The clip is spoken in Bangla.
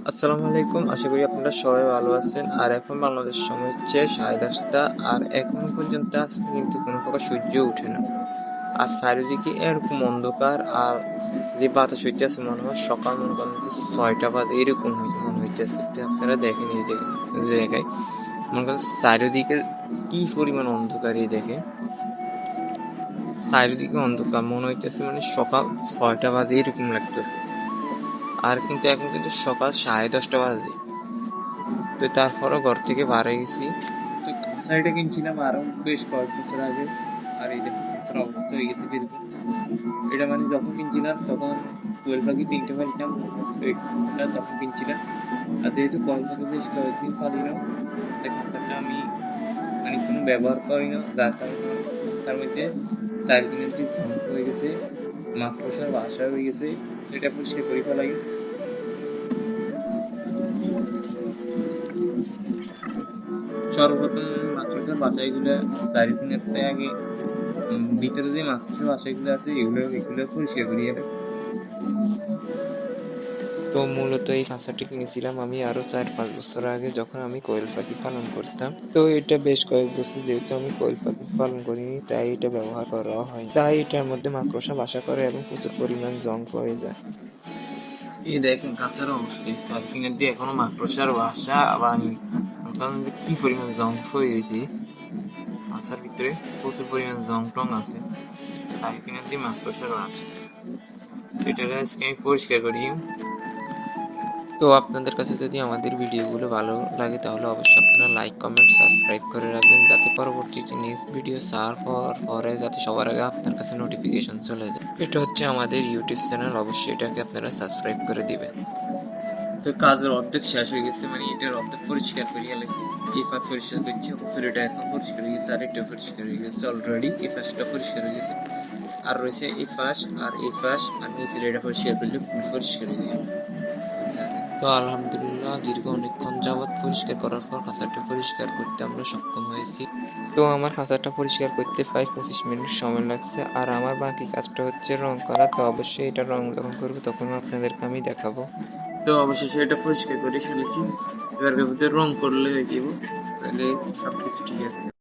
আসসালামু আলাইকুম। আশা করি আপনারা সবাই ভালো আছেন। আর এখন বাংলাদেশ সময় হচ্ছে 10:30টা। আর এখনো পর্যন্ত আজকে কিন্তু কোনো প্রকার সূর্য ওঠে না। আর চারিদিকে এরকম অন্ধকার, আর যে বাতাস হইতেছে মনে হয় সকাল, মনে করেন যে 6টা বাজে এরকম মনে হইতেছে। তো আপনারা দেখেন, এই দেখেন আপনাদের দেখাই, মনে করেন চারিদিকে কি পরিমাণ অন্ধকার। এই দেখেন চারিদিকে অন্ধকার, মনে হইতেছে মানে সকাল 6টা বাজে এরকম লাগতেছে। আর কিন্তু এখন কিন্তু সকাল 10:30টা বাজে। তো তারপরও ঘর থেকে বার হয়ে গেছি। তো কাঁসারিটা কিনছিলাম আরো বেশ কয়েক বছর আগে। আর এই দেখুন কাঁসার অবস্থা হয়ে গেছে কিরকম। এটা মানে যখন কিনছিলাম তখন কোয়েল পাখি 3টে পাইতাম। এই কাঁসারটা তখন কিনছিলাম। আর যেহেতু কোয়েল পাখি বেশ কয়েকদিন পালি না, তাই কাঁসারটা আমি মানে কোনো ব্যবহার করি না, যার কারণে আমার কাঁসার মধ্যে 4 দিনের দিন ধ্বংস হয়ে গেছে, মাকড়সার বাসা হয়ে গেছে। এটা পরিষ্কার করে ফেলাই। সর্বপ্রথম মাকড়সার বাসাইগুলো 4 দিনের আগে ভিতরে যে মাকড়সার বাসাগুলো আছে এগুলো পরিষ্কার করিয়ে রাখি। তো মূলত এই খাঁচাটি কিনেছিলাম আমি আরো 4-5 বছর আগে, যখন আমি কোয়েল পাখি পালন করতাম। তো এটা বেশ কয়েক বছর যেহেতু আমি কোয়েল পাখি পালন করিনি, তাই এটা ব্যবহার করা হয়, তাই এটার মধ্যে মাকড়সা বাসা করে এবং প্রচুর পরিমাণ জং হয়ে যায়। এই দেখেন কাঁচার অবস্থা, সার্ফিংয়ের দিয়ে এখনো মাকড়সার বাসা বানি, কারণ যে কি পরিমাণ জং হয়ে গেছে। কাঁচার ভিতরে প্রচুর পরিমাণ জং টং আছে, সার্ফিংয়ের দিয়ে মাকড়সার বাসা। এটা আজকে আমি পরিষ্কার করি। তো আপনাদের কাছে যদি আমাদের ভিডিওগুলো ভালো লাগে তাহলে অবশ্যই আপনারা লাইক, কমেন্ট, সাবস্ক্রাইব করে রাখবেন, যাতে পরবর্তীতে নেক্সট ভিডিও ছাড়ার পরে যাতে সবার আগে আপনার কাছে নোটিফিকেশন চলে যায়। এটা হচ্ছে আমাদের ইউটিউব চ্যানেল, অবশ্যই এটাকে আপনারা সাবস্ক্রাইব করে দিবেন। তো কাজের অর্ধেক শেষ হয়ে গেছে, মানে এটার অর্ধেক পরিষ্কার করে গেলেছি। এই পাশ পরিষ্কার করছি, অবশ্যই এটা এখন পরিষ্কার হয়ে গেছে, আর এটা পরিষ্কার হয়ে গেছে অলরেডি। এই পাশটা পরিষ্কার হয়ে গেছে, আর রয়েছে এই পাশ আর এই পাশ, আর নিচের এটা পরিষ্কার করলে পরিষ্কার হয়ে যাবে। তো আলহামদুলিল্লাহ দীর্ঘ অনেকক্ষণ যাবৎ পরিষ্কার করার পর খাঁচাটা পরিষ্কার করতে আমরা সক্ষম হয়েছি। তো আমার খাঁচাটা পরিষ্কার করতে প্রায় 25 মিনিট সময় লাগছে, আর আমার বাকি কাজটা হচ্ছে রং করা। তো অবশ্যই এটা রং যখন করবো তখন আপনাদেরকে আমি দেখাবো। তো অবশেষে এটা পরিষ্কার করে ফেলেছি, এবার রং করলে হয়ে যাবো, তাহলে সবকিছু ঠিক আছে।